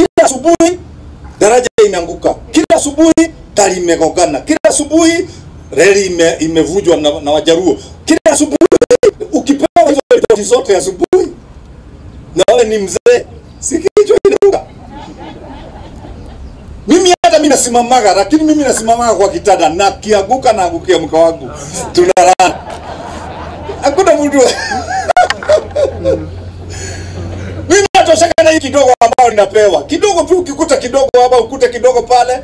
kila asubuhi daraja imeanguka, kila asubuhi tali imegongana, kila asubuhi reli imevujwa na Wajaruo, kila asubuhi. Ukipewa hizo ripoti zote asubuhi na wewe ni mzee, sikichwa inaruka. Mimi hata mimi nasimamaga, lakini mimi nasimamaga kwa kitanda na kianguka na angukia mke wangu, tunalala. Hakuna mtu mimi natosheka na hii kidogo ambao ninapewa. Kidogo tu, ukikuta kidogo hapa, ukute kidogo pale.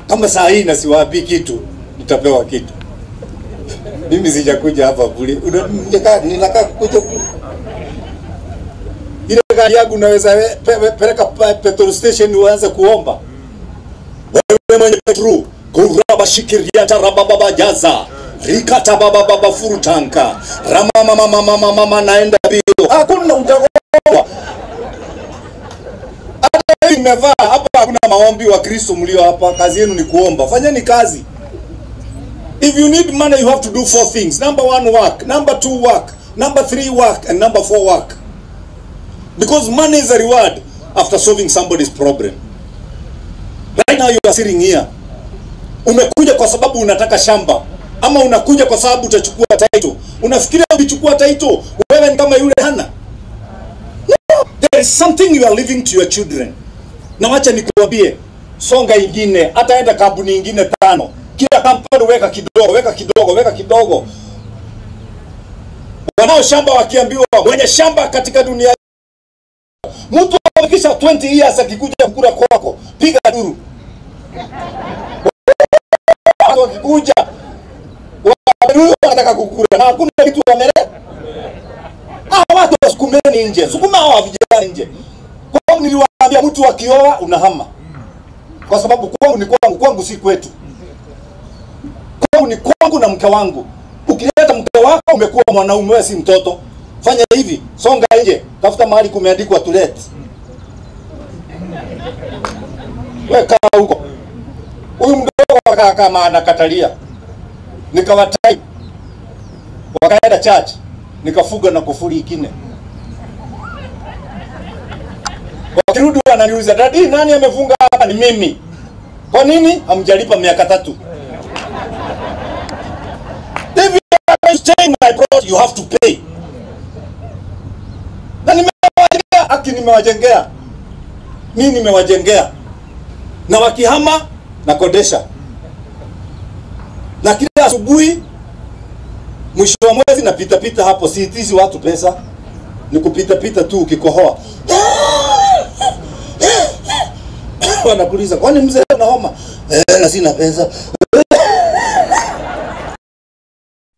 Kama saa hii na siwapi kitu, nitapewa kitu. Mimi sijakuja hapa bure. Ninakaa kuja bure. Ile gari yangu naweza peleka petrol station uanze kuomba. Wewe mwenye petrol, kuraba shikiria tarababa jaza. Rikata baba furu tanka. Mama naenda bio. Hakuna utakoa. Hata nimevaa hapa, hakuna maombi wa Kristo mlio hapa. Kazi yenu ni kuomba. Fanyeni kazi. If you need money, you have to do 4 things. Number 1, work. Number 2, work. Number 3, work. And number 4, work. Because money is a reward after solving somebody's problem. Right now you are sitting here. Umekuja kwa sababu unataka shamba. Ama unakuja kwa sababu utachukua title. Unafikiria ukichukua title, wewe ni kama yule hana. No, there is something you are leaving to your children. Na wacha nikuambie, songa ingine, hata enda kampuni ingine 5. Kila kampuni weka kidogo. Wanao shamba wakiambiwa, mwenye shamba katika dunia. Mtu akisha 20 years akikuja kukula kwako, piga duru. Wakikuja wanataka kukula na hakuna kitu wameleta. Watu wasukumeni nje, sukuma hao vijana nje. Kwa niliwaambia mtu akioa unahama. Kwa sababu kwangu si kwetu. Kwangu ni kwangu na mke wangu. Ukileta mke wako umekuwa mwanaume, wewe si mtoto. Fanya hivi, songa nje, tafuta mahali kumeandikwa to let. Weka huko. Huyu mdogo kama anakatalia. Nikawatai. Wakaenda church. Nikafuga na kufuri ikine. Wakirudi wananiuliza, "Dadi, nani amefunga hapa?" Ni mimi. Kwa nini? Hamjalipa miaka 3. If you are staying my plot, you have to pay. Na nimewajengea. Mimi nimewajengea. Na wakihama na kodesha. Na kila asubuhi mwisho wa mwezi na pita hapo, siitizi watu pesa. Ni kupita tu ukikohoa. Wanakuuliza, "Kwani mzee ana homa?" Na sina pesa.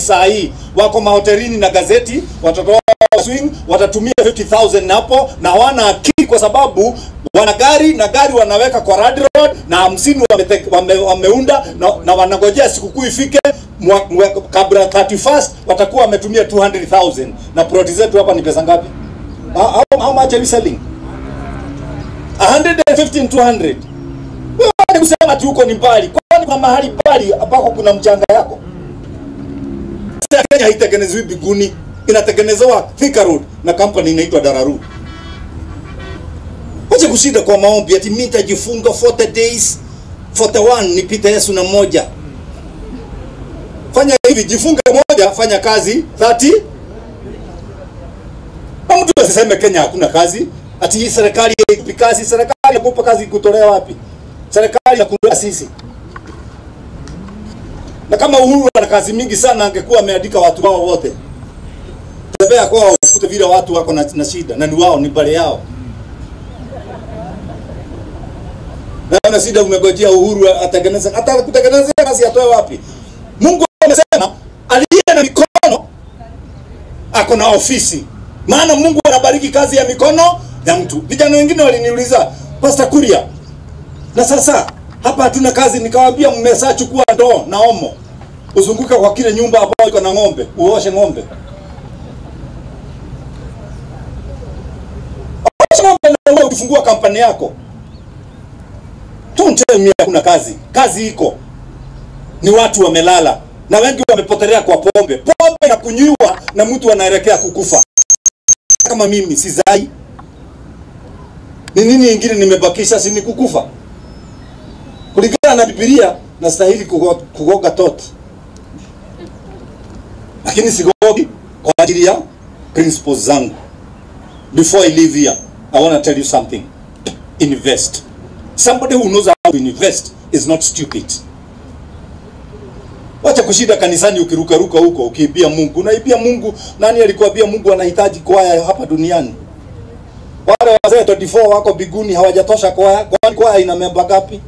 Saa hii wako mahotelini na gazeti, watoto swing watatumia 50,000 hapo na hawana akili kwa sababu wana gari na gari wanaweka kwa road na 50 wameunda na wanangojea sikukuu ifike kabla 31st watakuwa wametumia 200,000 na plot zetu hapa ni pesa ngapi? How much are we selling? 115 200. Wewe kusema tu uko ni mbali. Kwani kuna mahali mbali ambako kuna mchanga yako? Kenya haitengenezwi biguni, inatengenezewa Thika Road na company inaitwa Dararu. Wacha kushinda kwa maombi ati mimi nitajifunga 40 days 41 nipite Yesu na moja. Fanya hivi, jifunge moja, fanya kazi 30. Mtu asiseme Kenya hakuna kazi, ati serikali haipi kazi. Serikali inakupa kazi kutolea wapi? Serikali inakupa sisi. Na kama Uhuru ana kazi mingi sana angekuwa ameandika watu wao wote. Tembea kwao ukute vile watu wako na shida na ni wao ni bale yao. Na shida umegojea Uhuru atengeneze, hata kutengeneza kazi atoe wapi? Mungu amesema aliye na mikono ako na ofisi. Maana Mungu anabariki kazi ya mikono ya mtu. Vijana wengine waliniuliza, "Pastor Kuria, na sasa hapa hatuna kazi." Nikawaambia, "Mmesa chukua ndoo na omo. Uzunguka kwa kile nyumba ambayo iko na ng'ombe, uoshe ng'ombe." Osha ng'ombe na wewe ukifungua kampani yako. Tunte kuna kazi. Kazi iko. Ni watu wamelala na wengi wamepotelea kwa pombe. Pombe na kunywa na mtu anaelekea kukufa. Kama mimi sizai. Ni nini ingine nimebakisha? Si ni kukufa. Kulingana na Biblia nastahili kugoga toti. Lakini sigogi kwa ajili ya principles zangu. Before I leave here, I want to tell you something. Invest. Somebody who knows how to invest is not stupid. Wacha kushida kanisani ukiruka huko ukiibia Mungu. Unaibia Mungu. Nani alikuambia Mungu anahitaji kwaya hapa duniani? Wale wazee 24 wako biguni hawajatosha kwaya. Kwaya ina member ngapi?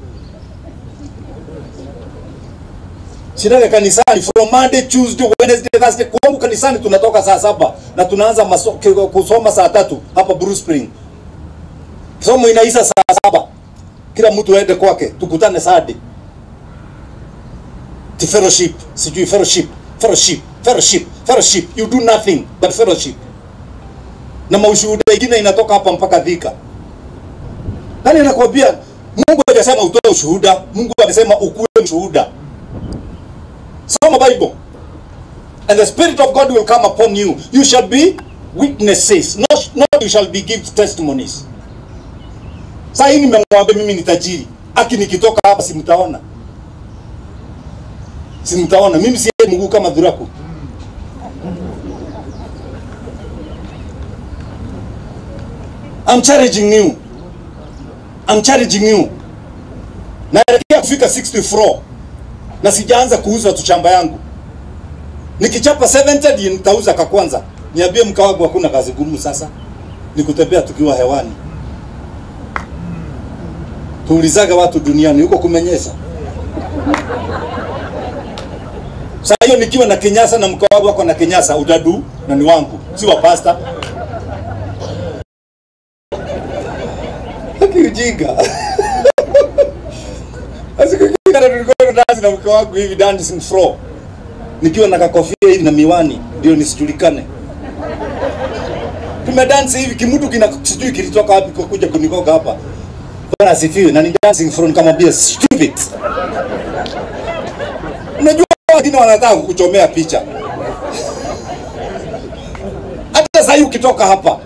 Shida kanisani from Monday, Tuesday, Wednesday, Thursday. Kwa kanisani tunatoka saa 7 na tunaanza kusoma saa 3 hapa Bruce Spring. Somo inaisha saa 7. Kila mtu aende kwake, tukutane Saturday. The fellowship, sijui fellowship. You do nothing but fellowship. Na maushuhuda mengine inatoka hapa mpaka Thika. Nani anakuambia Mungu hajasema utoe ushuhuda? Mungu amesema ukuwe mshuhuda. Soma Bible. And the Spirit of God will come upon you. You shall be witnesses. Not you shall be give testimonies. Sasa hii nimemwambia mimi ni tajiri. Aki nikitoka hapa simtaona. Simtaona. Mimi si Mungu kama Dhuraku. I'm challenging you. Naelekea kufika 64. Na sijaanza kuuza tu shamba yangu. Nikichapa 70 nitauza kwa kwanza. Niambie mke wangu hakuna kazi gumu sasa. Nikutembea tukiwa hewani. Tuulizaga watu duniani huko kumenyesha. Sasa hiyo nikiwa na kinyasa na mke wangu wako na kinyasa udadu na ni wangu. Si wa pasta. Ujinga. Asikukikana tulikuwa dance na mke wangu hivi dancing floor. Nikiwa na kakofia hivi na miwani ndio nisijulikane. Tumedance hivi kimutu sijui kilitoka wapi kwa kuja kunikoga hapa. Bwana asifiwe na ni dancing floor kama bia stupid. Unajua wengine wanataka kukuchomea picha. Hata sasa ukitoka hapa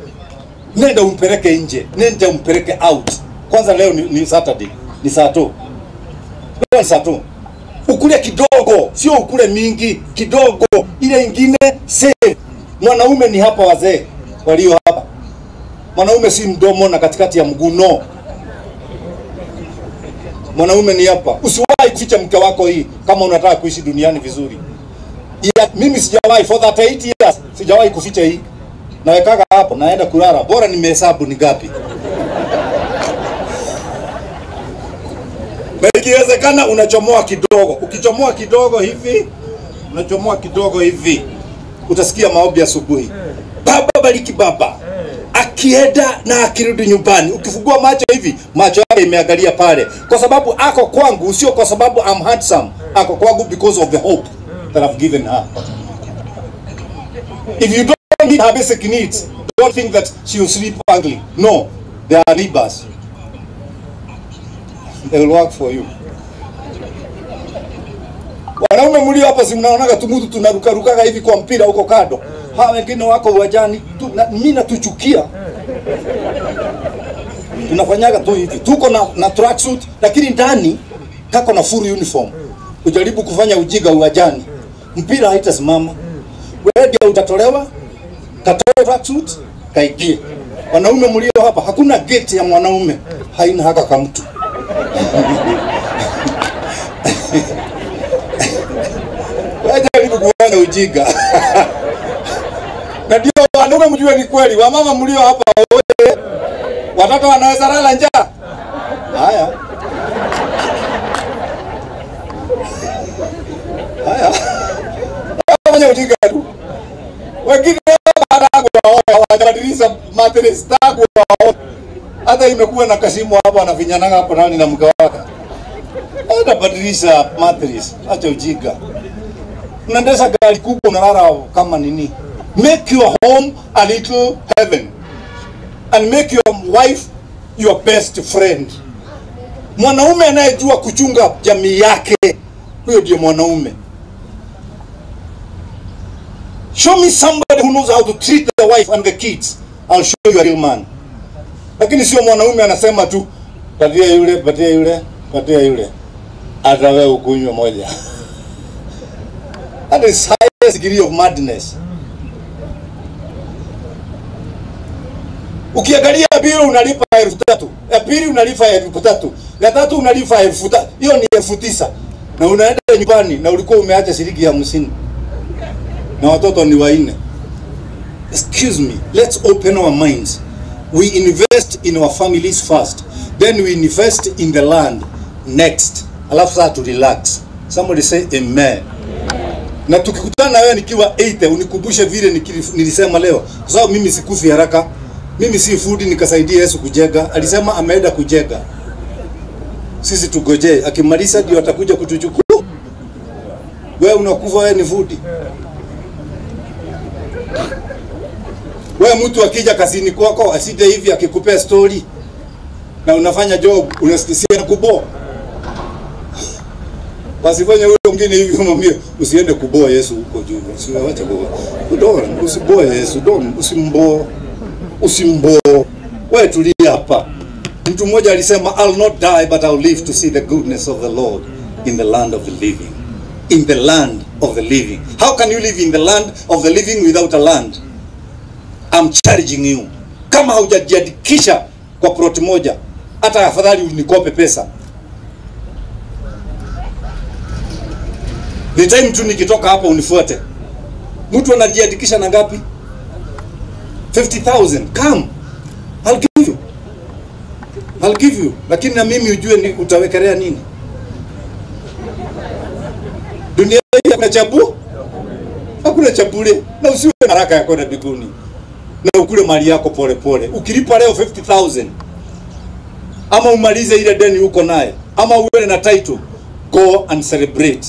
nenda umpeleke nje, nenda umpeleke out. Kwanza leo ni Saturday, ni saa 2. Leo saa 2. Ukule kidogo, sio ukule mingi, kidogo. Ile ingine save. Mwanaume ni hapa wazee walio hapa. Mwanaume si mdomo na katikati ya mguu no. Mwanaume ni hapa. Usiwahi kuficha mke wako hii kama unataka kuishi duniani vizuri. Mimi sijawahi for that 8 years, sijawahi kuficha hii. Nawekaga hapo, naenda kulala. Bora nimehesabu ni ngapi. Ikiwezekana unachomoa kidogo. Ukichomoa kidogo hivi, unachomoa kidogo hivi. Utasikia maombi asubuhi. Baba bariki baba. Akienda na akirudi nyumbani, ukifungua macho hivi, macho yake imeangalia pale. Kwa sababu ako kwangu, sio kwa sababu I'm handsome. Ako kwangu because of the hope that I've given her. If you don't meet her basic needs, don't think that she will sleep ugly. No, there are neighbors. They will work for you. Wanaume mlio hapa si mnaonaga tumudu tunarukarukaga hivi kwa mpira huko kado. Hawa wengine wako uwanjani, mimi natuchukia. Tunafanyaga tu hivi. Tuko na tracksuit lakini ndani kako na full uniform. Ujaribu kufanya ujinga uwanjani. Mpira haitasimama. Wewe ndio utatolewa. Katoe tracksuit, kaingie. Wanaume mlio hapa hakuna gate ya mwanaume. Haina haka kama mtu. Wajaribu kuona ujinga. Na ndio wanaume mjue ni kweli, wamama mlio hapa wote watoto wanaweza lala njaa. Haya. Fanya ujinga tu. Wengine wanabadilisha mattress tangu hata imekuwa na Kasimu hapa anafinyananga hapo nani na mke wake. Anabadilisha mattress, acha ujinga. Unaendesha gari kubwa unalala kama nini? Make your home a little heaven and make your wife your best friend. Mwanaume anayejua kuchunga jamii yake, huyo ndio mwanaume. Show me somebody who knows how to treat the wife and the kids. I'll show you a real man. Lakini sio mwanaume anasema tu patia yule, patia yule, patia yule. Hata wewe ukunywa moja. That is highest degree of madness. Ukiangalia bili unalipa 3,000, ya pili unalipa 3,000, ya tatu unalipa 5,000. Hiyo ni 9,000. Na unaenda nyumbani na ulikuwa umeacha shilingi 50. Na watoto ni 4. Excuse me, let's open our minds. We invest in our families first, then we invest in the land next. Alafu sasa to relax. Somebody say amen. Na tukikutana na wewe nikiwa 80 unikumbushe vile nilisema leo. Kwa sababu mimi sikufi haraka. Mimi si food nikasaidia Yesu kujega. Alisema ameenda kujega. Sisi tugoje. Akimaliza ndio atakuja kutuchukua. Wewe unakufa, wewe ni food. Wewe mtu akija kazini kwako asije hivi akikupea story na unafanya job unasikia kuboa. Basi fanya wewe mwingine hivi umwambie usiende kuboa Yesu huko juu. Usiwache kuboa. Usiboe Yesu, usimboe. Wewe tulia hapa. Mtu mmoja alisema I'll not die but I'll live to see the goodness of the Lord in the land of the living. In the land of the living. How can you live in the land of the living without a land? I'm charging you. Kama hujajiandikisha kwa plot moja, hata afadhali unikope pesa. Ni time tu nikitoka hapa unifuate. Mtu anajiandikisha na ngapi? 50,000. Come. I'll give you. Lakini na mimi ujue ni utawekelea nini? Dunia hii kuna chabu? Hakuna chabule. Na usiwe na haraka ya kwenda mbinguni. Na ukule mali yako pole pole. Ukilipa leo 50,000 ama umalize ile deni uko naye ama uwe na title, go and celebrate.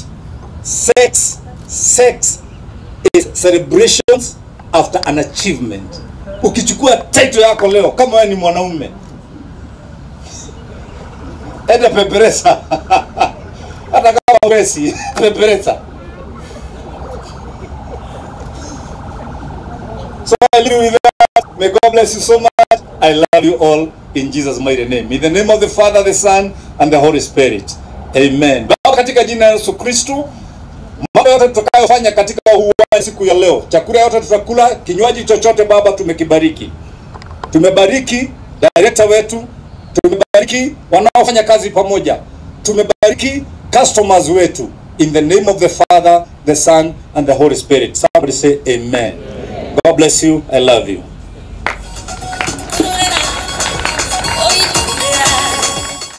Sex is celebrations after an achievement. Ukichukua title yako leo kama wewe ni mwanaume, enda peperesa. Hata kama wewe si peperesa. So I leave with that. May God bless you so much. I love you all in Jesus' mighty name. In the name of the Father, the Son, and the Holy Spirit. Amen. Baba, katika jina la Yesu Kristo, mambo yote tutakayofanya katika uwanja siku ya leo, chakula yote tutakula, kinywaji chochote Baba tumekibariki. Tumebariki director wetu, tumebariki wanaofanya kazi pamoja, tumebariki customers wetu. In the name of the Father, the Son, and the Holy Spirit. Somebody say amen. God bless you. I love you.